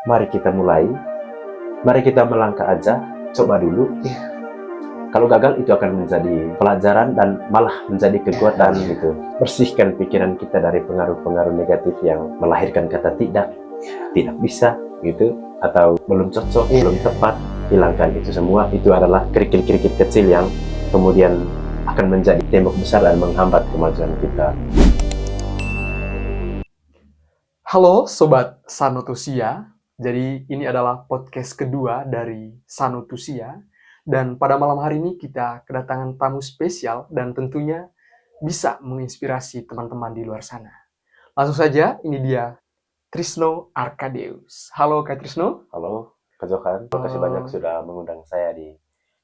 Mari kita mulai, mari kita melangkah aja, coba dulu. Kalau gagal itu akan menjadi pelajaran dan malah menjadi kekuatan gitu. Bersihkan pikiran kita dari pengaruh-pengaruh negatif yang melahirkan kata tidak bisa gitu, atau belum cocok, belum tepat. Hilangkan itu semua, itu adalah kerikil-kerikil kecil yang kemudian akan menjadi tembok besar dan menghambat kemajuan kita. Halo Sobat Sanutusia, jadi ini adalah podcast kedua dari Sanutusia. Dan pada malam hari ini kita kedatangan tamu spesial dan tentunya bisa menginspirasi teman-teman di luar sana. Langsung saja, ini dia Trisno Arkadeus. Halo Kak Trisno. Halo, Kak Johan. Terima kasih banyak sudah mengundang saya di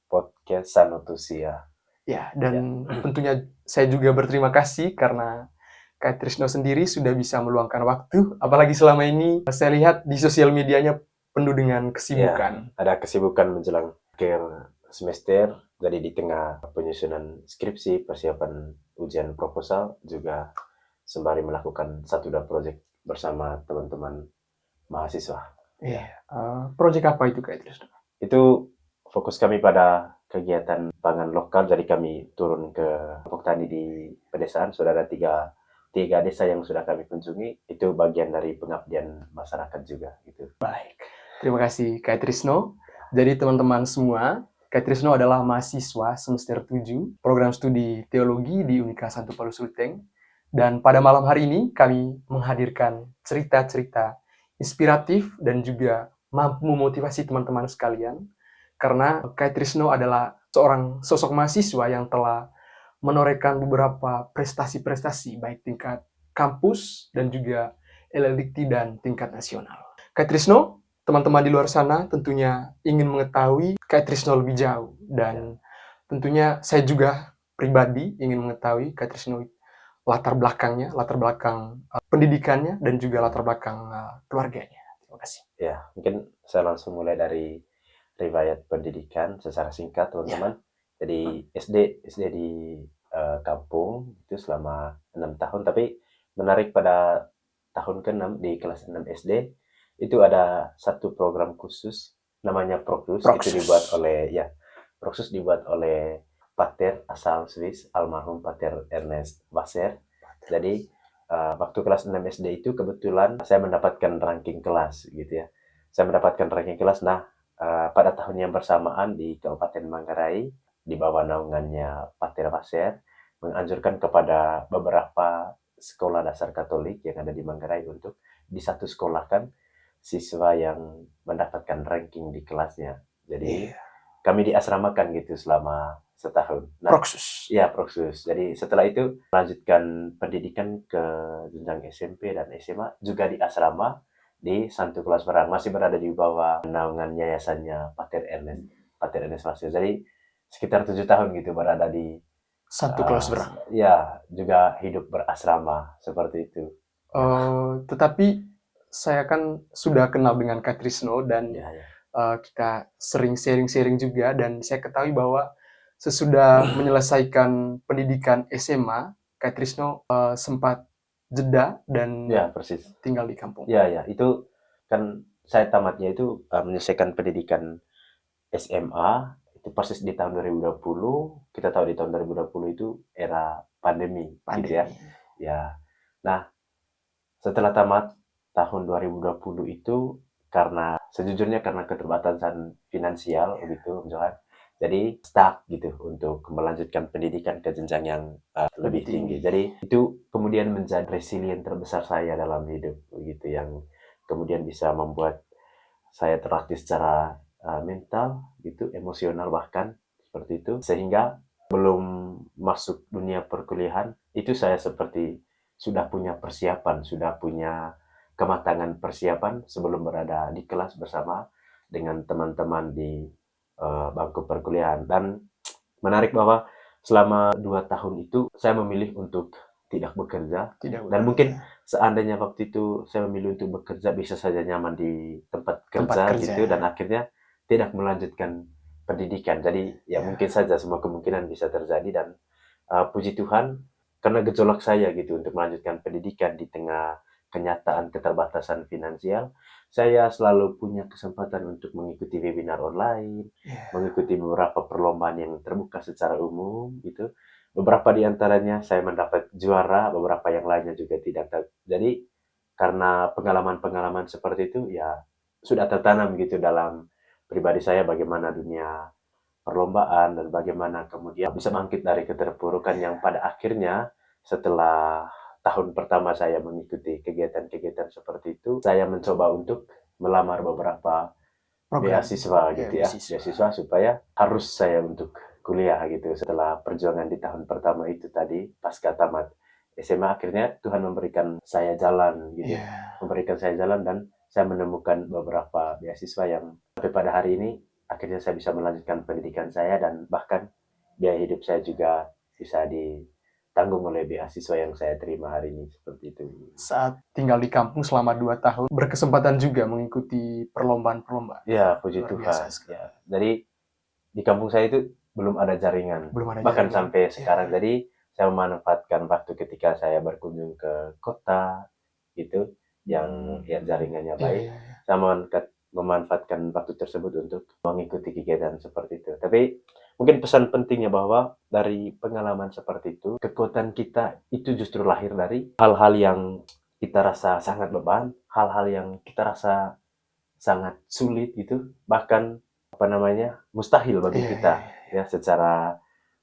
podcast Sanutusia. Ya, dan tentunya saya juga berterima kasih karena Kak Trisno sendiri sudah bisa meluangkan waktu, apalagi selama ini saya lihat di sosial medianya penuh dengan kesibukan. Ya, ada kesibukan menjelang akhir semester, jadi di tengah penyusunan skripsi, persiapan ujian proposal, juga sembari melakukan satu dua proyek bersama teman-teman mahasiswa. Iya. Proyek apa itu Kak Trisno? Itu fokus kami pada kegiatan pangan lokal, jadi kami turun ke kelompok tani di pedesaan. Sudah ada tiga desa yang sudah kami kunjungi, itu bagian dari pengabdian masyarakat juga gitu. Baik, terima kasih Kak Trisno. Jadi teman-teman semua, Kak Trisno adalah mahasiswa semester 7 program studi teologi di Unika Santo Palu Sulteng. Dan pada malam hari ini kami menghadirkan cerita-cerita inspiratif dan juga mampu memotivasi teman-teman sekalian. Karena Kak Trisno adalah seorang sosok mahasiswa yang telah menorehkan beberapa prestasi-prestasi baik tingkat kampus dan juga LLDikti dan tingkat nasional. Kak Trisno, teman-teman di luar sana tentunya ingin mengetahui Kak Trisno lebih jauh dan tentunya saya juga pribadi ingin mengetahui Kak Trisno latar belakangnya, latar belakang pendidikannya dan juga latar belakang keluarganya. Terima kasih. Ya, mungkin saya langsung mulai dari riwayat pendidikan secara singkat, teman-teman. Jadi SD di kampung itu selama 6 tahun, tapi menarik pada tahun ke-6 di kelas 6 SD itu ada satu program khusus namanya Proksus. Itu dibuat oleh Proksus dibuat oleh Pater asal Swiss, almarhum Pater Ernest Basser. Jadi waktu kelas 6 SD itu kebetulan saya mendapatkan ranking kelas gitu ya. Saya mendapatkan ranking kelas. Nah, pada tahun yang bersamaan di Kabupaten Manggarai, di bawah naungannya Pater Basser, menganjurkan kepada beberapa sekolah dasar Katolik yang ada di Manggarai untuk disatu sekolahkan siswa yang mendapatkan ranking di kelasnya. Jadi kami diasramakan gitu selama setahun. Nah, Proksus. Ya, Proksus. Jadi setelah itu melanjutkan pendidikan ke jenjang SMP dan SMA juga di asrama di Santo Kelas Perang, masih berada di bawah naungan yayasannya Pater Ernest Masih. Jadi sekitar 7 tahun gitu berada di Santo Kelas Berang. juga hidup berasrama seperti itu. Tetapi saya kan sudah kenal dengan Kak Trisno dan kita sering sharing-sharing juga dan saya ketahui bahwa sesudah menyelesaikan pendidikan SMA, Kak Trisno sempat jeda dan Persis. tinggal di kampung. Itu kan saya tamatnya itu menyelesaikan pendidikan SMA itu persis di tahun 2020. Kita tahu di tahun 2020 itu era pandemi. Gitu ya. Nah, setelah tamat tahun 2020 itu, sejujurnya karena keterbatasan finansial gitu, Johan. Jadi stuck gitu untuk melanjutkan pendidikan ke jenjang yang lebih tinggi. Jadi itu kemudian menjadi resilient terbesar saya dalam hidup gitu, yang kemudian bisa membuat saya terlatih secara mental gitu, emosional bahkan seperti itu, sehingga belum masuk dunia perkuliahan itu saya seperti sudah punya persiapan, sudah punya kematangan persiapan sebelum berada di kelas bersama dengan teman-teman di bangku perkuliahan. Dan menarik bahwa selama 2 tahun itu saya memilih untuk tidak bekerja. Dan mungkin seandainya waktu itu saya memilih untuk bekerja, bisa saja nyaman di tempat kerja gitu, dan akhirnya tidak melanjutkan pendidikan. Jadi mungkin saja semua kemungkinan bisa terjadi. Dan puji Tuhan, karena gejolak saya gitu untuk melanjutkan pendidikan di tengah kenyataan keterbatasan finansial, saya selalu punya kesempatan untuk mengikuti webinar online, Iya. mengikuti beberapa perlombaan yang terbuka secara umum gitu. Beberapa di antaranya saya mendapat juara, beberapa yang lainnya juga tidak. Jadi karena pengalaman-pengalaman seperti itu ya sudah tertanam gitu dalam pribadi saya bagaimana dunia perlombaan dan bagaimana kemudian bisa bangkit dari keterpurukan yang pada akhirnya setelah tahun pertama saya mengikuti kegiatan-kegiatan seperti itu, saya mencoba untuk melamar beberapa Program. beasiswa Iya, gitu ya, beasiswa. beasiswa supaya harus saya untuk kuliah gitu. Setelah perjuangan di tahun pertama itu tadi, pasca tamat SMA, akhirnya Tuhan memberikan saya jalan gitu, Iya. memberikan saya jalan dan saya menemukan beberapa beasiswa yang sampai pada hari ini akhirnya saya bisa melanjutkan pendidikan saya dan bahkan biaya hidup saya juga bisa ditanggung oleh beasiswa yang saya terima hari ini seperti itu. Saat tinggal di kampung selama 2 tahun, berkesempatan juga mengikuti perlombaan-perlombaan. Ya, puji Luar biasa Tuhan. sekali. Ya, jadi di kampung saya itu belum ada jaringan, Belum ada bahkan jaringan. sampai Iya, sekarang. iya. Jadi saya memanfaatkan waktu ketika saya berkunjung ke kota gitu, yang ya jaringannya Iya, baik, iya, iya. saya memanfaatkan waktu tersebut untuk mengikuti kegiatan seperti itu. Tapi mungkin pesan pentingnya bahwa dari pengalaman seperti itu, kekuatan kita itu justru lahir dari hal-hal yang kita rasa sangat beban, hal-hal yang kita rasa sangat sulit gitu, bahkan apa namanya mustahil bagi Iya, iya, kita iya. ya secara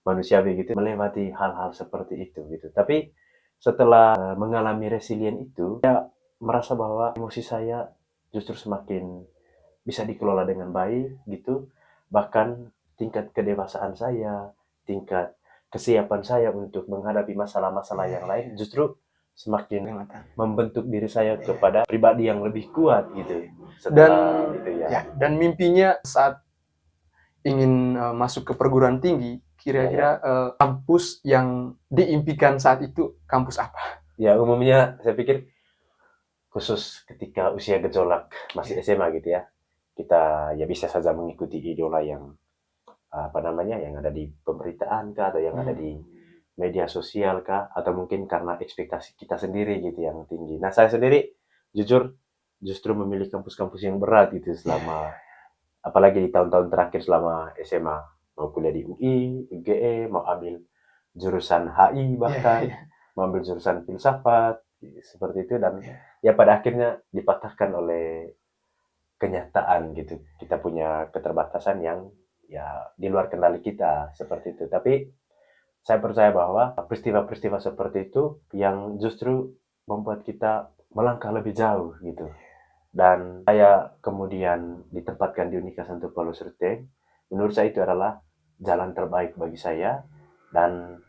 manusiawi gitu melewati hal-hal seperti itu gitu. Tapi setelah mengalami resilient itu, saya merasa bahwa emosi saya justru semakin bisa dikelola dengan baik gitu. Bahkan tingkat kedewasaan saya, tingkat kesiapan saya untuk menghadapi masalah-masalah Iya, yang iya. lain justru semakin Kelihatan. membentuk diri saya Iya. kepada pribadi yang lebih kuat gitu. Dan Setelah itu ya. ya, dan mimpinya saat ingin masuk ke perguruan tinggi, Ya, kira-kira ya. kampus yang diimpikan saat itu kampus apa? Ya, umumnya saya pikir khusus ketika usia gejolak masih Iya. SMA gitu ya. Kita ya bisa saja mengikuti idola yang apa namanya yang ada di pemberitaan kah atau yang ada di media sosial kah atau mungkin karena ekspektasi kita sendiri gitu yang tinggi. Nah, saya sendiri jujur justru memilih kampus-kampus yang berat gitu Iya, selama apalagi di tahun-tahun terakhir selama SMA. Mau kuliah di UI, UGE, mau ambil jurusan HI iya, iya, bahkan, iya. mau ambil jurusan filsafat, seperti itu dan Iya. ya pada akhirnya dipatahkan oleh kenyataan gitu. Kita punya keterbatasan yang ya di luar kendali kita seperti itu. Tapi saya percaya bahwa peristiwa-peristiwa seperti itu yang justru membuat kita melangkah lebih jauh gitu. Dan saya kemudian ditempatkan di Unika Santo Paulus Ruteng. Menurut saya itu adalah jalan terbaik bagi saya dan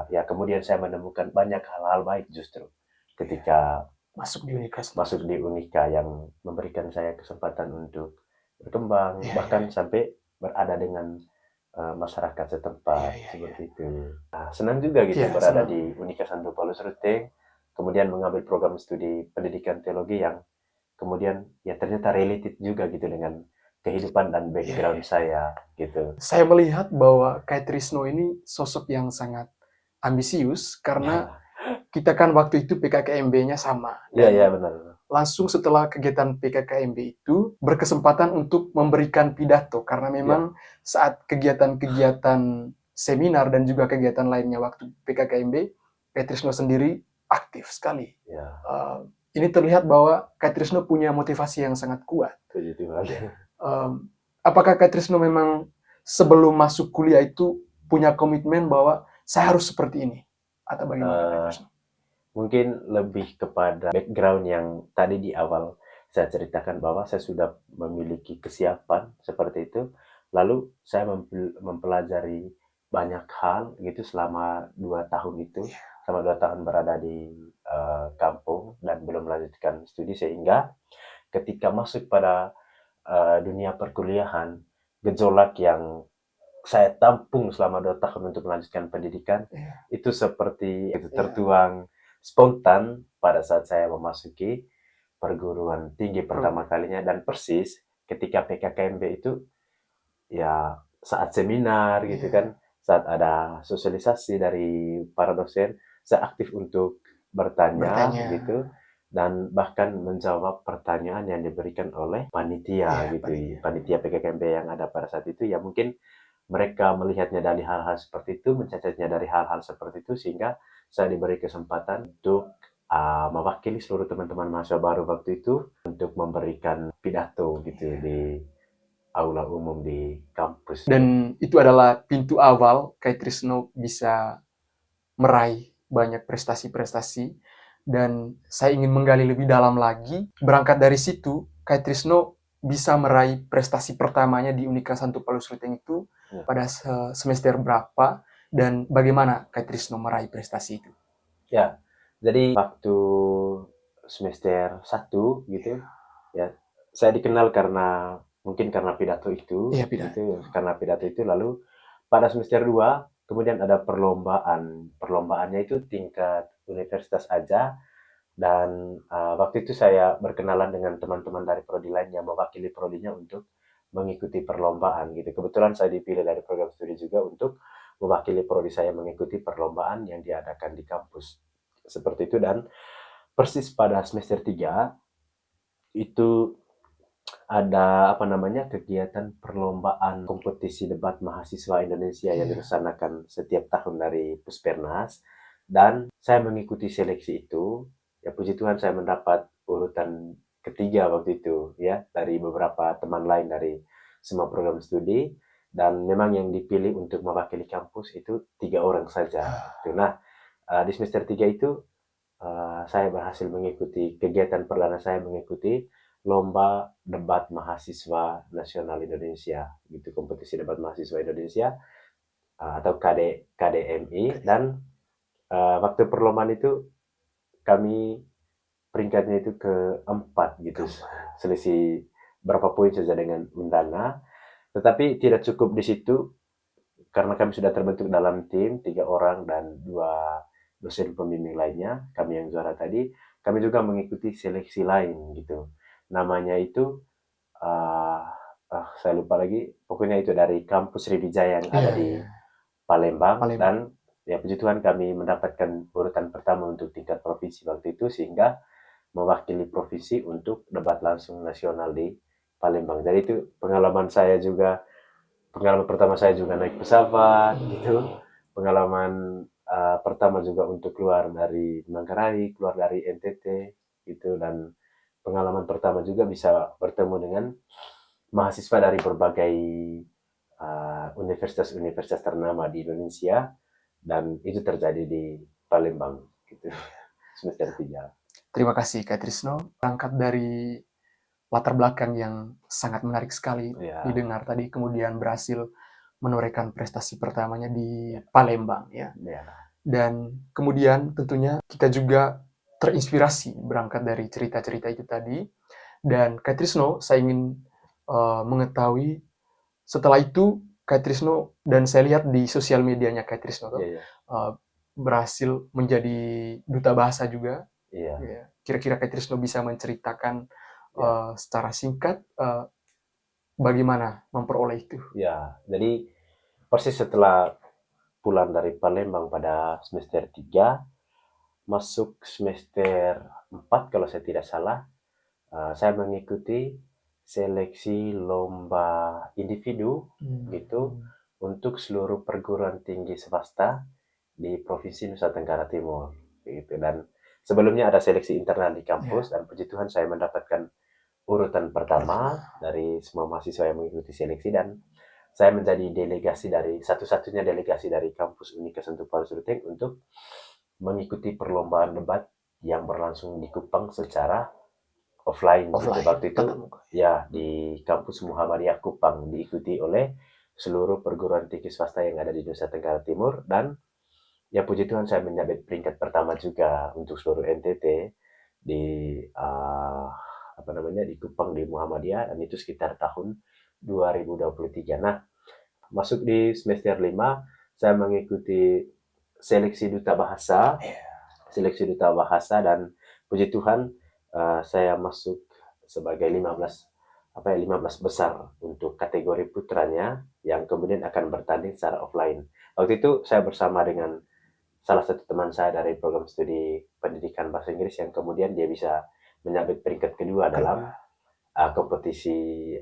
ya kemudian saya menemukan banyak hal-hal baik justru ketika Masuk di universitas. masuk di Unika yang memberikan saya kesempatan untuk berkembang Iya, iya, bahkan sampai berada dengan masyarakat iya, setempat iya, iya. seperti itu. Nah, senang juga gitu Iya, berada senang. di Unika Santo Paulus Ruteng, kemudian mengambil program studi pendidikan teologi yang kemudian ya ternyata related juga gitu dengan kehidupan dan Iya, background iya. saya gitu. Saya melihat bahwa Kak Trisno ini sosok yang sangat ambisius karena Ya, kita kan waktu itu PKKMB-nya sama iya iya dan benar. langsung setelah kegiatan PKKMB itu berkesempatan untuk memberikan pidato karena Ya, memang saat kegiatan-kegiatan seminar dan juga kegiatan lainnya waktu PKKMB, Kak Trisno sendiri aktif sekali. ya, Eh, ini terlihat bahwa Kak Trisno punya motivasi yang sangat kuat. puji Tuhan. Ya. Apakah Kak Trisno memang sebelum masuk kuliah itu punya komitmen bahwa saya harus seperti ini? Atau bagaimana Kak Eh, Trisno? mungkin lebih kepada background yang tadi di awal saya ceritakan bahwa saya sudah memiliki kesiapan seperti itu. Lalu saya mempelajari banyak hal gitu selama 2 tahun itu, selama 2 tahun berada di kampung dan belum melanjutkan studi sehingga ketika masuk pada dunia perkuliahan, gejolak yang saya tampung selama 2 tahun untuk melanjutkan pendidikan Iya, itu seperti itu iya. tertuang spontan pada saat saya memasuki perguruan tinggi Pro. pertama kalinya dan persis ketika PKKMB itu ya saat seminar gitu Iya. kan, saat ada sosialisasi dari para dosen, saya aktif untuk bertanya Bertanya. gitu dan bahkan menjawab pertanyaan yang diberikan oleh panitia Iya, gitu, panitia. panitia PKKMB yang ada pada saat itu. Ya mungkin mereka melihatnya dari hal-hal seperti itu, mencacatnya dari hal-hal seperti itu, sehingga saya diberi kesempatan untuk mewakili seluruh teman-teman mahasiswa baru waktu itu untuk memberikan pidato gitu di aula umum di kampus. Dan itu adalah pintu awal Kak Trisno bisa meraih banyak prestasi-prestasi, dan saya ingin menggali lebih dalam lagi. Berangkat dari situ, Kak Trisno bisa meraih prestasi pertamanya di Unika Santo Paulus Ruteng itu Ya. pada semester berapa, dan bagaimana Kak Trisno meraih prestasi itu? Ya, jadi waktu semester 1 gitu, ya saya dikenal karena mungkin karena pidato itu, Iya, Pidan. gitu, karena pidato itu. Lalu pada semester 2 kemudian ada perlombaan. Perlombaannya itu tingkat universitas aja, dan waktu itu saya berkenalan dengan teman-teman dari prodi lain yang mewakili prodinya untuk mengikuti perlombaan gitu. Kebetulan saya dipilih dari program studi juga untuk mewakili prodi saya mengikuti perlombaan yang diadakan di kampus. Seperti itu, dan persis pada semester 3 itu ada apa namanya kegiatan perlombaan kompetisi debat mahasiswa Indonesia yang Iya. dilaksanakan setiap tahun dari Puspernas, dan saya mengikuti seleksi itu. Ya puji Tuhan saya mendapat urutan ketiga waktu itu ya, dari beberapa teman lain dari semua program studi, dan memang yang dipilih untuk mewakili kampus itu 3 orang saja. Nah, di semester 3 itu saya berhasil mengikuti kegiatan perdana, saya mengikuti lomba debat mahasiswa nasional Indonesia gitu, kompetisi debat mahasiswa Indonesia atau KDMI. Dan waktu perlombaan itu kami peringkatnya itu keempat gitu, selisih berapa poin saja dengan Undana. Tetapi tidak cukup di situ, karena kami sudah terbentuk dalam tim 3 orang dan 2 dosen pembimbing lainnya, kami yang juara tadi, kami juga mengikuti seleksi lain gitu. Namanya itu uh, saya lupa lagi, pokoknya itu dari kampus Sriwijaya yang ada Iya, di iya. Palembang. Palembang. Dan ya puji Tuhan kami mendapatkan urutan pertama untuk tingkat provinsi waktu itu, sehingga mewakili provinsi untuk debat langsung nasional di Palembang. Jadi itu pengalaman saya juga, pengalaman pertama saya juga naik pesawat gitu, pengalaman pertama juga untuk keluar dari Manggarai, keluar dari NTT gitu, dan pengalaman pertama juga bisa bertemu dengan mahasiswa dari berbagai universitas-universitas ternama di Indonesia, dan itu terjadi di Palembang gitu, semester 3. Terima kasih Kak Trisno. Berangkat dari latar belakang yang sangat menarik sekali Ya, didengar tadi, kemudian berhasil menorehkan prestasi pertamanya di ya, Palembang ya. ya, Dan kemudian tentunya kita juga terinspirasi berangkat dari cerita-cerita itu tadi. Dan Kak Trisno, saya ingin mengetahui setelah itu Kak Trisno, dan saya lihat di sosial medianya Kak Trisno ya, tuh, ya, berhasil menjadi duta bahasa juga. ya, Ya. Kira-kira Kak Trisno bisa menceritakan ya, secara singkat bagaimana memperoleh itu? ya. Jadi persis setelah pulang dari Palembang pada semester 3, masuk semester 4 kalau saya tidak salah, saya mengikuti seleksi lomba individu gitu Hmm. untuk seluruh perguruan tinggi swasta di Provinsi Nusa Tenggara Timur gitu. Dan sebelumnya ada seleksi internal di Ya. kampus, dan puji Tuhan saya mendapatkan urutan pertama dari semua mahasiswa yang mengikuti seleksi, dan saya menjadi delegasi dari satu-satunya delegasi dari kampus Unika Sentul Palu Sulteng untuk mengikuti perlombaan debat yang berlangsung di Kupang secara offline gitu. Offline, Waktu itu tatap muka. ya di kampus Muhammadiyah Kupang, diikuti oleh seluruh perguruan tinggi swasta yang ada di Nusa Tenggara Timur. Dan ya puji Tuhan saya menyabet peringkat pertama juga untuk seluruh NTT di apa namanya di Kupang di Muhammadiyah, dan itu sekitar tahun 2023. Nah, masuk di semester 5 saya mengikuti seleksi duta bahasa, dan puji Tuhan saya masuk sebagai 15 besar untuk kategori putranya yang kemudian akan bertanding secara offline. Waktu itu saya bersama dengan salah satu teman saya dari program studi pendidikan bahasa Inggris yang kemudian dia bisa menyabet peringkat kedua dalam kompetisi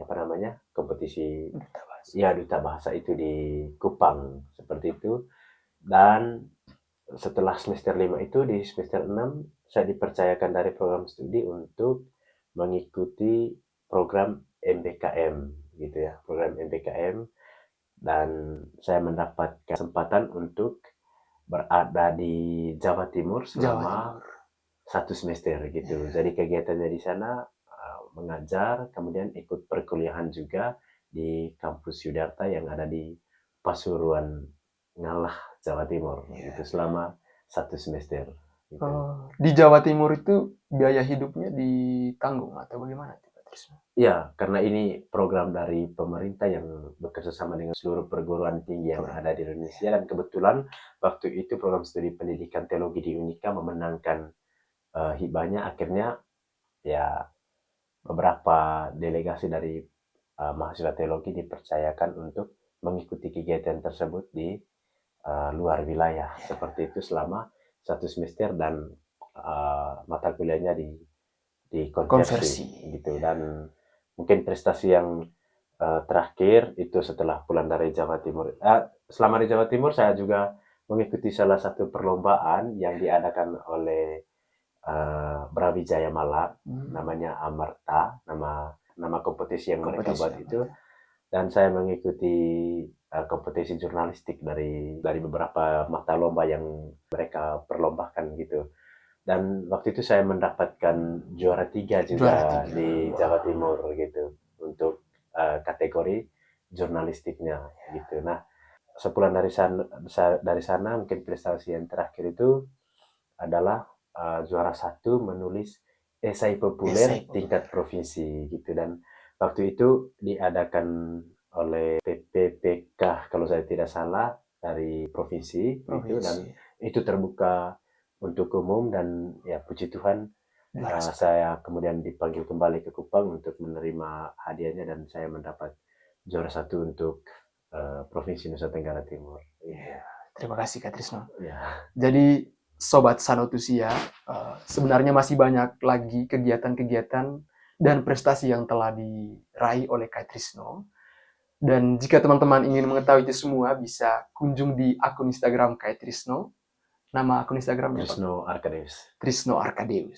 kompetisi Duta bahasa. ya duta bahasa itu di Kupang seperti itu. Dan setelah semester 5 itu di semester 6 saya dipercayakan dari program studi untuk mengikuti program MBKM gitu ya, program MBKM, dan saya mendapat kesempatan untuk berada di Jawa Timur Jawa selama Timur. 1 semester gitu. Jadi kegiatannya di sana mengajar, kemudian ikut perkuliahan juga di kampus Yudarta yang ada di Pasuruan, Ngalah, Jawa Timur gitu selama 1 semester. Gitu. Di Jawa Timur itu biaya hidupnya ditanggung atau bagaimana, Pak Trisno? Ya, karena ini program dari pemerintah yang bekerja sama dengan seluruh perguruan tinggi yang ada di Indonesia, dan kebetulan waktu itu program studi pendidikan teologi di Unika memenangkan hibahnya. Akhirnya ya beberapa delegasi dari mahasiswa teologi dipercayakan untuk mengikuti kegiatan tersebut di luar wilayah seperti itu selama 1 semester, dan mata kuliahnya dikonversi gitu. Dan mungkin prestasi yang terakhir itu setelah pulang dari Jawa Timur. Selama di Jawa Timur saya juga mengikuti salah satu perlombaan yang diadakan oleh Brawijaya Malang, namanya Amarta, nama kompetisi yang mereka buat itu. Dan saya mengikuti kompetisi jurnalistik dari beberapa mata lomba yang mereka perlombakan gitu. Dan waktu itu saya mendapatkan juara 3 juga di Jawa Timur gitu untuk kategori jurnalistiknya gitu. Nah, sepulang dari sana mungkin prestasi yang terakhir itu adalah juara 1 menulis esai populer tingkat provinsi gitu. Dan waktu itu diadakan oleh PPPK kalau saya tidak salah dari provinsi gitu, dan itu terbuka untuk umum. Dan ya puji Tuhan saya kemudian dipanggil kembali ke Kupang untuk menerima hadiahnya, dan saya mendapat juara 1 untuk Provinsi Nusa Tenggara Timur. Yeah. Terima kasih Kak Trisno. Ya. Jadi Sobat Sanotusia, sebenarnya masih banyak lagi kegiatan-kegiatan dan prestasi yang telah diraih oleh Kak Trisno. Dan jika teman-teman ingin mengetahui itu semua, bisa kunjung di akun Instagram Kak Trisno. Nama akun Instagramnya Trisno Arkadeus. Trisno Arkadeus.